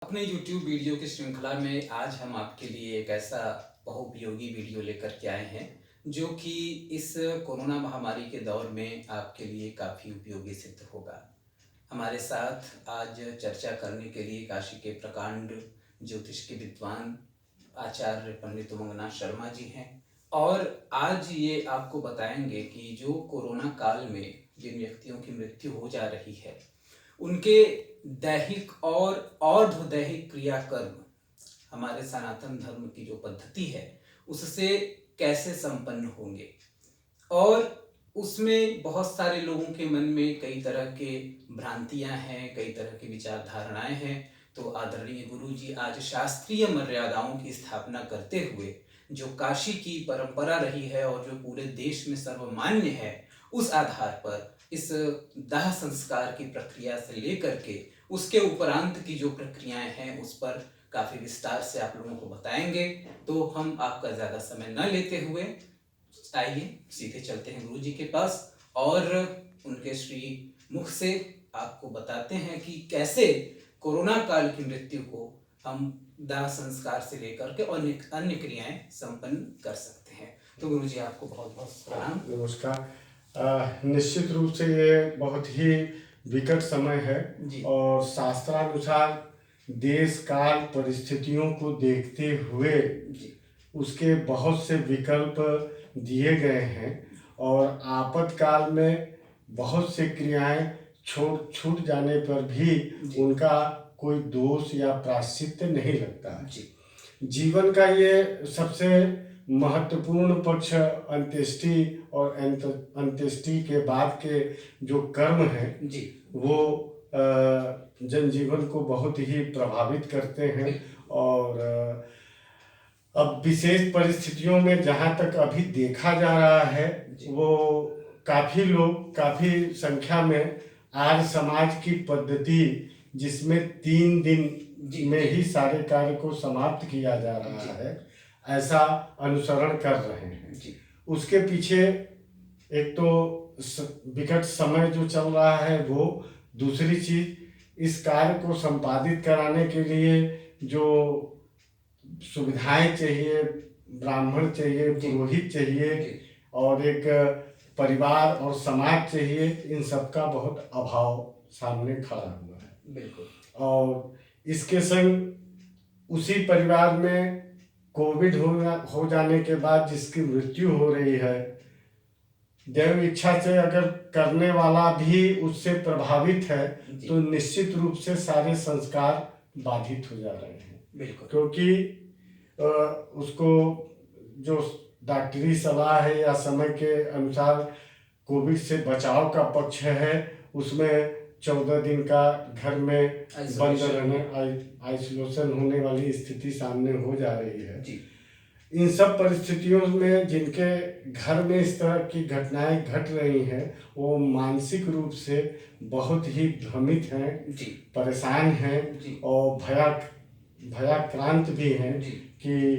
अपने YouTube video की श्रृंखला में आज हम आपके लिए एक ऐसा बहुउपयोगी वीडियो लेकर के आए हैं जो कि इस कोरोना महामारी के दौर में आपके लिए काफ़ी उपयोगी सिद्ध होगा। हमारे साथ आज चर्चा करने के लिए काशी के प्रकांड ज्योतिष के विद्वान आचार्य पंडित उमंगनाथ शर्मा जी हैं और आज ये आपको बताएंगे कि जो कोरोना काल में जिन व्यक्तियों की मृत्यु हो जा रही है उनके दैहिक और अर्धदैहिक क्रियाकर्म हमारे सनातन धर्म की जो पद्धति है उससे कैसे संपन्न होंगे। और उसमें बहुत सारे लोगों के मन में कई तरह के भ्रांतियां हैं, कई तरह की विचार धारणाएं हैं। तो आदरणीय गुरु जी आज शास्त्रीय मर्यादाओं की स्थापना करते हुए जो काशी की परंपरा रही है और जो पूरे देश में सर्वमान्य है, उस आधार पर इस दाह संस्कार की प्रक्रिया से लेकर के उसके उपरांत की जो प्रक्रियाएं हैं उस पर काफ़ी विस्तार से आप लोगों को बताएंगे। तो हम आपका ज़्यादा समय न लेते हुए आइए सीधे चलते हैं गुरु जी के पास और उनके श्री मुख से आपको बताते हैं कि कैसे कोरोना काल की मृत्यु को हम दाह संस्कार से लेकर के अन्य क्रियाएं संपन्न कर सकते हैं। तो गुरु जी आपको बहुत बहुत प्रणाम। नमस्कार। निश्चित रूप से ये बहुत ही विकट समय है और शास्त्रानुसार देश काल परिस्थितियों को देखते हुए उसके बहुत से विकल्प दिए गए हैं और आपातकाल में बहुत से क्रियाएं छूट जाने पर भी उनका कोई दोष या प्रायश्चित्त नहीं लगता। जीवन का ये सबसे महत्वपूर्ण पक्ष अंत्येष्टि और अंत्येष्टि के बाद के जो कर्म हैं वो जनजीवन को बहुत ही प्रभावित करते हैं। और अब विशेष परिस्थितियों में जहाँ तक अभी देखा जा रहा है वो काफ़ी लोग काफ़ी संख्या में आर्य समाज की पद्धति जिसमें 3 दिन में ही सारे कार्य को समाप्त किया जा रहा है ऐसा अनुसरण कर रहे हैं। उसके पीछे एक तो विकट समय जो चल रहा है वो, दूसरी चीज इस कार्य को संपादित कराने के लिए जो सुविधाएं चाहिए, ब्राह्मण चाहिए, पुरोहित चाहिए और एक परिवार और समाज चाहिए, इन सब का बहुत अभाव सामने खड़ा हुआ है। बिल्कुल। और इसके संग उसी परिवार में कोविड हो जाने के बाद जिसकी मृत्यु हो रही है, देव इच्छा से अगर करने वाला भी उससे प्रभावित है तो निश्चित रूप से सारे संस्कार बाधित हो जा रहे हैं। क्योंकि उसको जो डॉक्टरी सलाह है या समय के अनुसार कोविड से बचाव का पक्ष है उसमें 14 दिन का घर में बंद रहने, आइसोलेशन होने वाली स्थिति सामने हो जा रही है। इन सब परिस्थितियों में जिनके घर में इस तरह की घटनाएं घट रही हैं वो मानसिक रूप से बहुत ही भ्रमित हैं, परेशान हैं और भयाक्रांत भी हैं कि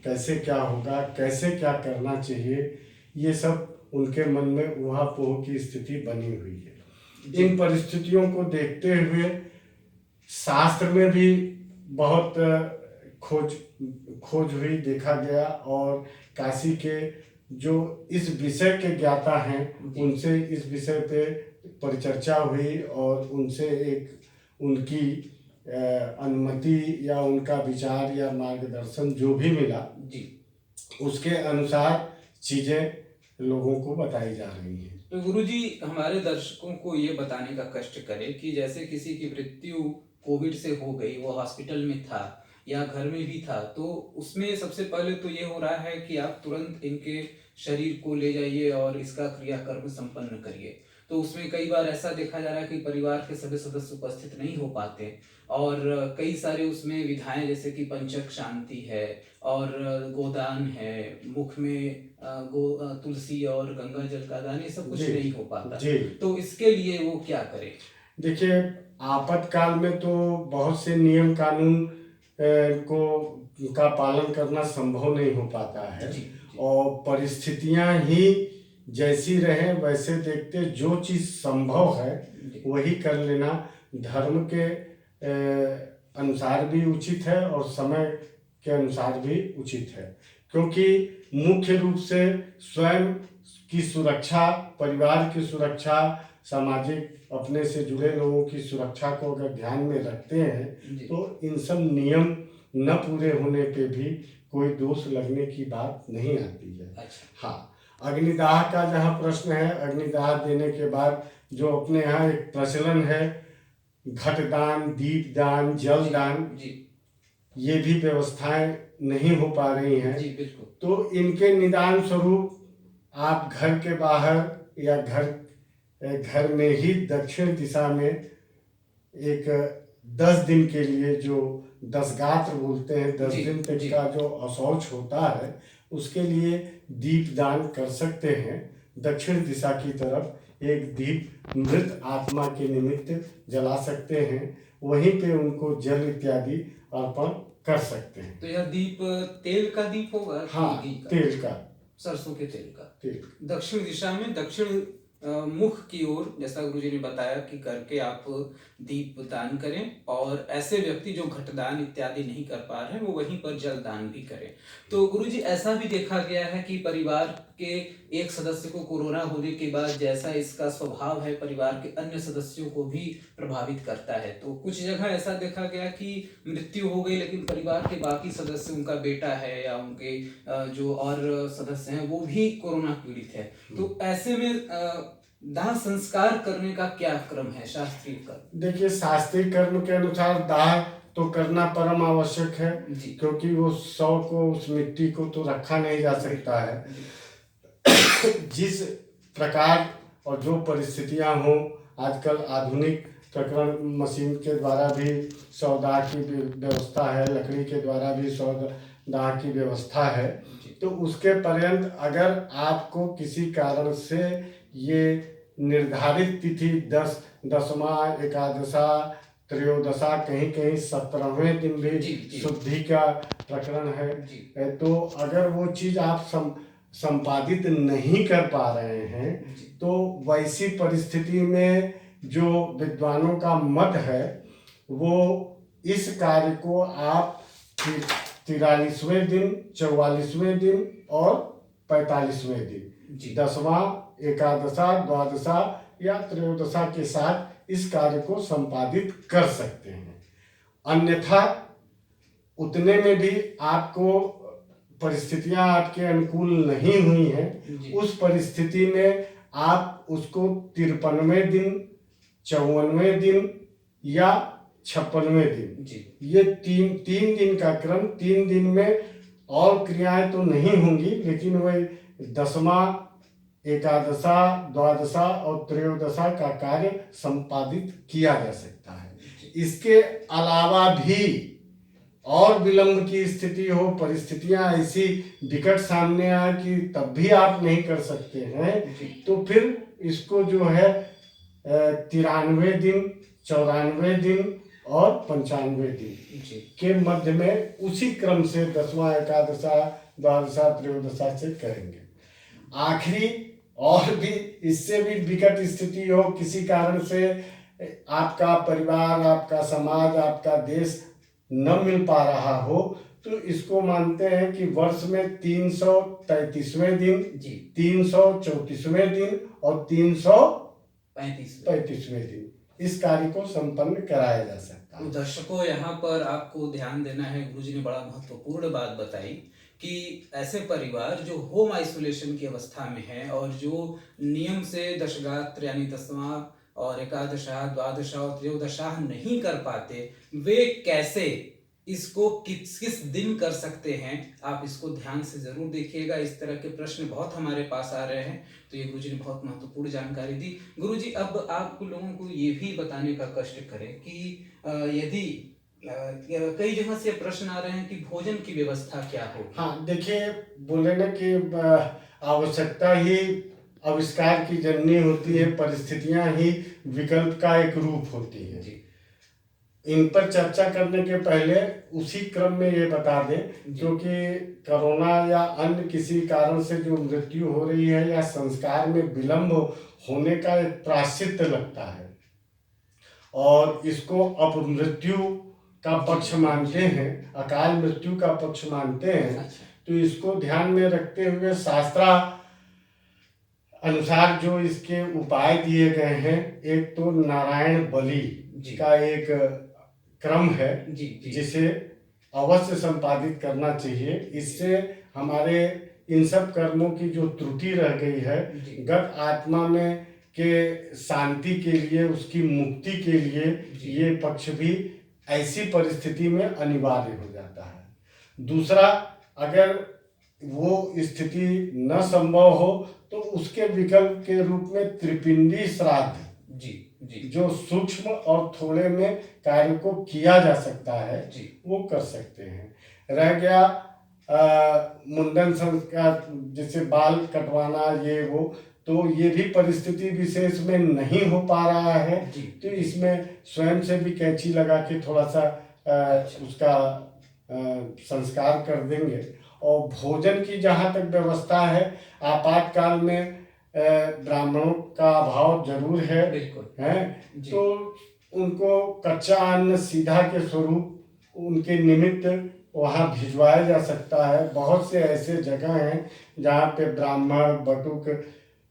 कैसे क्या होगा, कैसे क्या करना चाहिए। ये सब उनके मन में ऊहापोह की स्थिति बनी हुई है। इन परिस्थितियों को देखते हुए शास्त्र में भी बहुत खोज हुई, देखा गया और काशी के जो इस विषय के ज्ञाता हैं उनसे इस विषय पे परिचर्चा हुई और उनसे एक उनकी अनुमति या उनका विचार या मार्गदर्शन जो भी मिला उसके अनुसार चीज़ें लोगों को बताई जा रही हैं। तो गुरुजी हमारे दर्शकों को ये बताने का कष्ट करें कि जैसे किसी की मृत्यु कोविड से हो गई, वो हॉस्पिटल में था या घर में भी था, तो उसमें सबसे पहले तो ये हो रहा है कि आप तुरंत इनके शरीर को ले जाइए और इसका क्रियाकर्म संपन्न करिए। तो उसमें कई बार ऐसा देखा जा रहा है कि परिवार के सभी सदस्य उपस्थित नहीं हो पाते और कई सारे उसमें विधाएं जैसे कि पंचक शांति है और गोदान है, मुख में तुलसी और गंगा जल का दान, ये सब कुछ नहीं हो पाता। तो इसके लिए वो क्या करे? देखिए, आपातकाल में तो बहुत से नियम कानून का पालन करना संभव नहीं हो पाता है और परिस्थितियां ही जैसी रहे वैसे देखते जो चीज संभव है वही कर लेना धर्म के अनुसार भी उचित है और समय के अनुसार भी उचित है, क्योंकि मुख्य रूप से स्वयं की सुरक्षा, परिवार की सुरक्षा, सामाजिक अपने से जुड़े लोगों की सुरक्षा को अगर ध्यान में रखते हैं जी। तो इन सब नियम न पूरे होने पे भी कोई दोष लगने की बात नहीं आती है। अच्छा। हाँ, अग्निदाह का जहाँ प्रश्न है, अग्निदाह देने के बाद जो अपने यहाँ एक प्रचलन है घटदान, दीपदान, जलदान, जी ये भी व्यवस्थाएं नहीं हो पा रही हैं। जी बिल्कुल। तो इनके निदान स्वरूप आप घर के बाहर या घर में ही दक्षिण दिशा में एक 10 दिन के लिए जो 10 गात्र बोलते हैं, 10 दिन तक का जो अशौच होता है उसके लिए दीपदान कर सकते हैं। दक्षिण दिशा की तरफ एक दीप मृत आत्मा के निमित्त जला सकते हैं, वहीं पे उनको जल इत्यादि अर्पण कर सकते हैं। तो यह दीप तेल का दीप होगा? हाँ, तेल का, सरसों के तेल का। तेल। दक्षिण दिशा में, दक्षिण मुख की ओर, जैसा गुरुजी ने बताया कि करके आप दीप दान करें, और ऐसे व्यक्ति जो घटदान इत्यादि नहीं कर पा रहे हैं वो वहीं पर जल दान भी करें। तो गुरुजी ऐसा भी देखा गया है कि परिवार के एक सदस्य को कोरोना होने के बाद जैसा इसका स्वभाव है परिवार के अन्य सदस्यों को भी प्रभावित करता है। तो कुछ जगह ऐसा देखा गया कि मृत्यु हो गई लेकिन परिवार के बाकी सदस्य, उनका बेटा है या उनके जो और सदस्य हैं वो भी कोरोना पीड़ित है। तो ऐसे में दाह संस्कार करने का क्या क्रम है शास्त्रीय कर्म? देखिए, शास्त्रीय कर्म के अनुसार दाह तो करना परम आवश्यक है, क्योंकि वो शव को, उस मिट्टी को तो रखा नहीं जा सकता है। जिस प्रकार और जो परिस्थितियां हों, आजकल आधुनिक प्रकरण मशीन के द्वारा भी शवदाह की व्यवस्था है, लकड़ी के द्वारा भी शवदाह की व्यवस्था है। तो उसके पर्यंत अगर आपको किसी कारण से ये निर्धारित तिथि 10वां, एकादशा, त्रयोदशा, कहीं कहीं 17वें दिन भी शुद्धि का प्रकरण है, तो अगर वो चीज आप संपादित नहीं कर पा रहे हैं तो वैसी परिस्थिति में जो विद्वानों का मत है वो इस कार्य को आप 43वें दिन, 44वें दिन और 45वें दिन, 10वां, एकादशा, द्वादशा या त्रयोदशा के साथ इस कार्य को संपादित कर सकते हैं। अन्यथा उतने में भी आपको परिस्थितियां आपके अनुकूल नहीं हुई हैं, उस परिस्थिति में आप उसको 53वें दिन, 54वें दिन या 56वें दिन, ये तीन दिन का क्रम, 3 दिन में और क्रियाएं तो नहीं होंगी, लेकिन वही 10वां, एकादशा, द्वादशा और त्रयोदशा का कार्य संपादित किया जा सकता है। इसके अलावा भी और विलंब की स्थिति हो, परिस्थितियां ऐसी विकट सामने आए कि तब भी आप नहीं कर सकते हैं, तो फिर इसको जो है 93वें दिन, 94वें दिन और 95वें दिन के मध्य में उसी क्रम से 10वां, एकादशा, द्वादशा, त्रयोदशा से करेंगे। आखिरी और भी इससे भी विकट स्थिति हो, किसी कारण से आपका परिवार, आपका समाज, आपका देश न मिल पा रहा हो, तो इसको मानते हैं कि वर्ष में 333वें दिन, 334वें दिन और 335वें दिन इस कार्य को संपन्न कराया जा सकता है। तो दर्शकों, यहाँ पर आपको ध्यान देना है, गुरुजी ने बड़ा महत्वपूर्ण बात बताई कि ऐसे परिवार जो होम आइसोलेशन की अवस्था में है और जो नियम से दशगात्र यानी 10वां और एकादशा, द्वादशा और त्रयोदशा नहीं कर पाते, वे कैसे इसको किस दिन कर सकते हैं, आप इसको ध्यान से जरूर देखिएगा। इस तरह के प्रश्न बहुत हमारे पास आ रहे हैं, तो ये गुरुजी ने बहुत महत्वपूर्ण जानकारी दी। गुरुजी, अब आप लोगों को ये भी बताने का कष्ट करें कि यदि कई जगह से प्रश्न आ रहे हैं कि भोजन की व्यवस्था क्या हो। हाँ, देखिए, बोले ना कि आवश्यकता ही आविष्कार की जननी होती है, परिस्थितियां ही विकल्प का एक रूप होती है। इन पर चर्चा करने के पहले उसी क्रम में ये बता दें, क्योंकि कोरोना या अन्य किसी कारण से जो मृत्यु हो रही है या संस्कार में विलंब होने का एक प्रायश्चित लगता है, और इसको अपमृत्यु का पक्ष मानते हैं, अकाल मृत्यु का पक्ष मानते हैं, अच्छा। तो इसको ध्यान में रखते हुए शास्त्रा अनुसार जो इसके उपाय दिए गए हैं, एक तो नारायण बलि जी का एक क्रम है जी जी जिसे अवश्य संपादित करना चाहिए। इससे हमारे इन सब कर्मों की जो त्रुटि रह गई है, जी गत आत्मा में के शांति के लिए, उसकी मुक्ति के लिए जी ये पक्ष भी ऐसी परिस्थिति में अनिवार्य हो जाता है। दूसरा, अगर वो स्थिति न संभव हो तो उसके विकल्प के रूप में त्रिपिंडी श्राद्ध, जी जी जो सूक्ष्म और थोड़े में कार्य को किया जा सकता है, जी वो कर सकते हैं। रह गया मुंडन संस्कार, जैसे बाल कटवाना, ये वो, तो ये भी परिस्थिति विशेष में नहीं हो पा रहा है, जी तो इसमें स्वयं से भी कैंची लगा के थोड़ा सा उसका संस्कार कर देंगे। और भोजन की जहाँ तक व्यवस्था है, आपातकाल में ब्राह्मणों का अभाव जरूर है, बिल्कुल हैं, जी तो उनको कच्चा अन्न सीधा के स्वरूप उनके निमित्त वहाँ भिजवाया जा सकता है। बहुत से ऐसे जगह हैं जहाँ पे ब्राह्मण, बटुक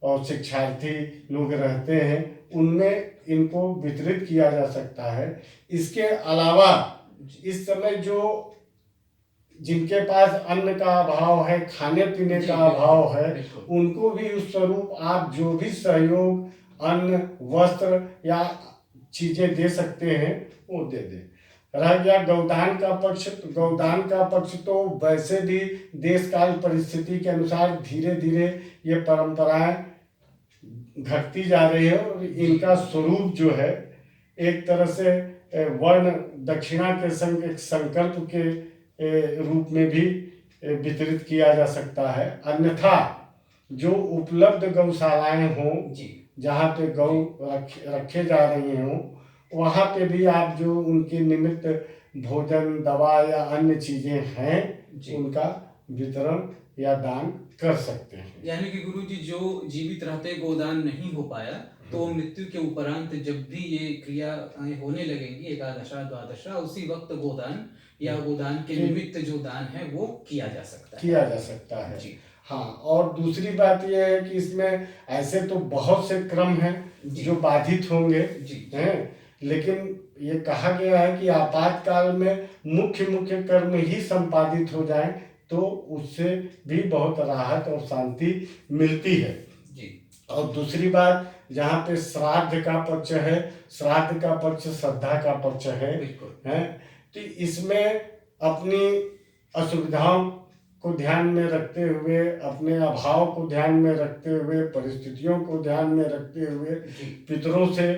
और शिक्षार्थी लोग रहते हैं, उनमें इनको वितरित किया जा सकता है। इसके अलावा इस समय जो जिनके पास अन्न का अभाव है, खाने पीने जी, का बिल्कुल, अभाव है, बिल्कुल। उनको भी उस स्वरूप आप जो भी सहयोग, अन्न, वस्त्र या चीजें दे सकते हैं, वो दे दें। रह गया गौदान का पक्ष, तो गौदान का पक्ष तो वैसे भी देश काल परिस्थिति के अनुसार धीरे धीरे ये परंपराएं घटती जा रही है, और इनका स्वरूप जो है एक तरह से वर्ण दक्षिणा के संग एक संकल्प के रूप में भी वितरित किया जा सकता है। अन्यथा जो उपलब्ध गौशालाएं हों, जी जहाँ पे गौ रखे जा रही हों, वहाँ पे भी आप जो उनके निमित्त भोजन, दवा या अन्य चीजें हैं, जी उनका वितरण या दान कर सकते हैं। यानी कि गुरु जी, जो जीवित रहते गोदान नहीं हो पाया, तो मृत्यु के उपरांत जब भी ये क्रिया होने लगेंगी, एकादशा द्वादशा, उसी वक्त गोदान या गोदान के निमित्त जो दान है वो किया जा सकता है। किया जा सकता है जी हाँ। और दूसरी बात यह है कि इसमें ऐसे तो बहुत से क्रम हैं जी जो बाधित होंगे, जी हैं, लेकिन ये कहा गया है कि आपातकाल में मुख्य मुख्य कर्म ही संपादित हो जाएं, तो उससे भी बहुत राहत और शांति मिलती है। जी और दूसरी बात, जहाँ पे श्राद्ध का पक्ष है, श्राद्ध का पक्ष श्रद्धा का पक्ष है, बिल्कुल हैं, तो इसमें अपनी असुविधाओं को ध्यान में रखते हुए, अपने अभाव को ध्यान में रखते हुए, परिस्थितियों को ध्यान में रखते हुए, जी पितरों से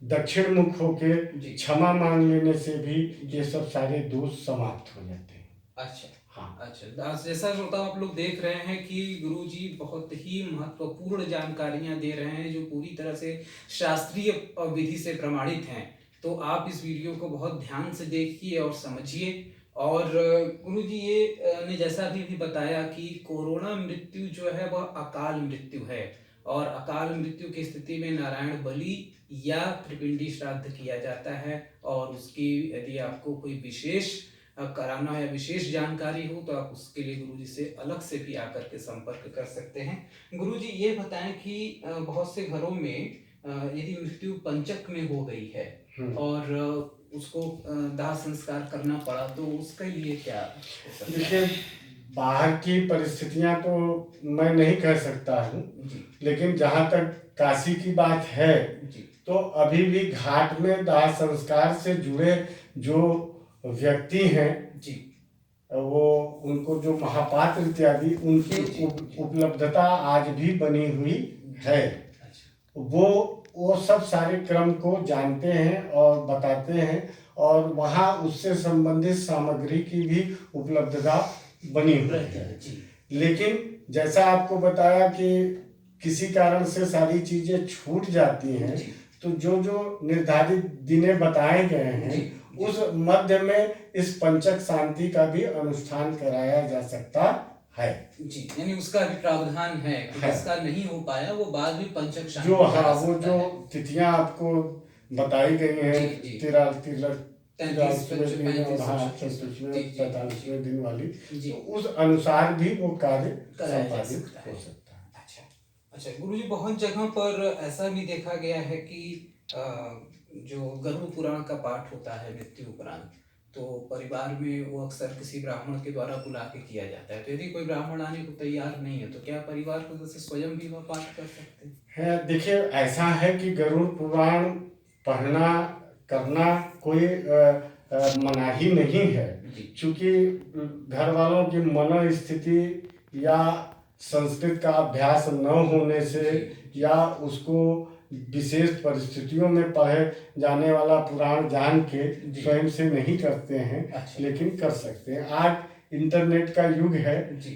दक्षिण मुख होके जी क्षमा मांग लेने से भी ये सब सारे दोष समाप्त हो जाते हैं। अच्छा हाँ अच्छा, जैसा श्रोता आप लोग देख रहे हैं कि गुरु जी बहुत ही महत्वपूर्ण जानकारियां दे रहे हैं, जो पूरी तरह से शास्त्रीय विधि से प्रमाणित हैं। तो आप इस वीडियो को बहुत ध्यान से देखिए और समझिए। और गुरु जी ये ने जैसा भी बताया कि कोरोना मृत्यु जो है वह अकाल मृत्यु है, और अकाल मृत्यु की स्थिति में नारायण बलि या त्रिपिंडी श्राद्ध किया जाता है। और उसकी यदि आपको कोई विशेष कराना या विशेष जानकारी हो, तो आप उसके लिए गुरुजी से अलग से भी आकर के संपर्क कर सकते हैं। गुरुजी ये बताएं कि बहुत से घरों में यदि मृत्यु पंचक में हो गई है और उसको दाह संस्कार करना पड़ा, तो उसके लिए क्या हो सकता है? देखिए, बाहर की परिस्थितियां तो मैं नहीं कह सकता हूँ, लेकिन जहाँ तक काशी की बात है, तो अभी भी घाट में दाह संस्कार से जुड़े जो व्यक्ति हैं जी, वो, उनको जो महापात्र इत्यादि, उनकी उपलब्धता आज भी बनी हुई है। वो सब सारे क्रम को जानते हैं और बताते हैं, और वहाँ उससे संबंधित सामग्री की भी उपलब्धता बनी हुई है। लेकिन जैसा आपको बताया कि किसी कारण से सारी चीजें छूट जाती हैं, तो जो जो निर्धारित दिने बताए गए हैं, उस मध्य में इस पंचक शांति का भी अनुष्ठान कराया जा सकता है। जी, यानी उसका भी प्रावधान है कि जिसका नहीं हो पाया वो बाद में पंचक शांति जो, हाँ, वो जो तिथियां आपको बताई गई हैं, 33 43वें दिन और 35 हाँ 36 34वें जी जी 45वें दिन वाली, जी तो उस अनुसार भी वो कार्य कराया जा संपादित सकता है। हो सकता है। अच्छा अच्छा गुरुजी, बहुत जगह पर ऐसा भी देखा गया है कि अ, जो गरुड़ पुराण का पाठ होता है मृत्यु उपरांत, तो परिवार में वो अक्सर किसी ब्राह्मण के द्वारा बुला के किया जाता है। तो यदि कोई ब्राह्मण आने को तैयार नहीं है तो क्या परिवार को जैसे स्वयं भी वह पाठ कर सकते हैं? है देखिए, ऐसा है कि गरुड़ पुराण पढ़ना करना कोई मनाही नहीं है, जी क्योंकि घर वालों की मनोस्थिति या संस्कृत का अभ्यास न होने से जी या उसको विशेष परिस्थितियों में पढ़े जाने वाला पुराण जान के जी स्वयं से नहीं करते हैं, अच्छा लेकिन कर सकते हैं। आज इंटरनेट का युग है, जी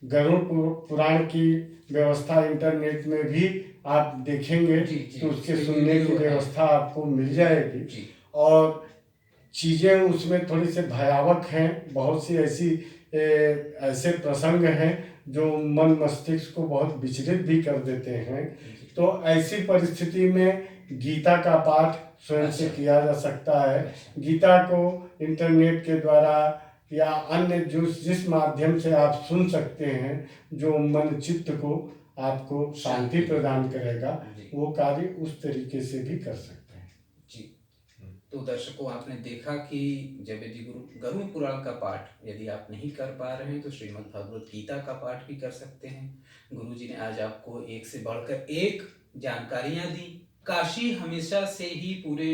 गरुड़ पुराण की व्यवस्था इंटरनेट में भी आप देखेंगे जी जी तो उसके उसकी सुनने की वीडियो है। व्यवस्था आपको मिल जाएगी। जी और चीज़ें उसमें थोड़ी से भयावह हैं, बहुत सी ऐसे प्रसंग हैं जो मन मस्तिष्क को बहुत विचलित भी कर देते हैं। जी तो ऐसी परिस्थिति में गीता का पाठ स्वयं से अच्छा किया जा सकता है। अच्छा गीता को इंटरनेट के द्वारा या अन्य जिस माध्यम से आप सुन सकते हैं, जो मन चित्त को आपको शांति प्रदान करेगा, जी वो कार्य उस तरीके से भी कर सकते हैं। जी। तो दर्शकों, आपने देखा कि जब यदि गरुड़ पुराण का पाठ यदि आप नहीं कर पा रहे हैं तो श्रीमद् भगवत गीता का पाठ भी कर सकते हैं। गुरु जी ने आज आपको एक से बढ़कर एक जानकारियां दी। काशी हमेशा से ही पूरे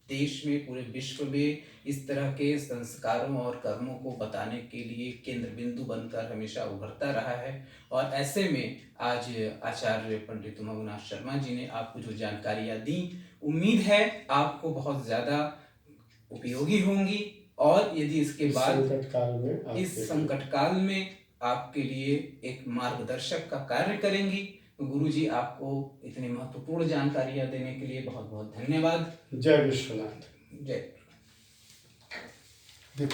देश में, पूरे विश्व में इस तरह के संस्कारों और कर्मों को बताने के लिए केंद्र बिंदु बनकर हमेशा उभरता रहा है। और ऐसे में आज आचार्य पंडित उमानाथ शर्मा जी ने आपको जो जानकारियां दी, उम्मीद है आपको बहुत ज़्यादा उपयोगी होंगी। और यदि इसके इस बाद संकट काल में इस आपके संकट काल में आपके लिए एक मार्गदर्शक का कार्य करेंगी, तो गुरु जी आपको इतनी महत्वपूर्ण जानकारियां देने के लिए बहुत बहुत धन्यवाद। जय विश्वनाथ। जय।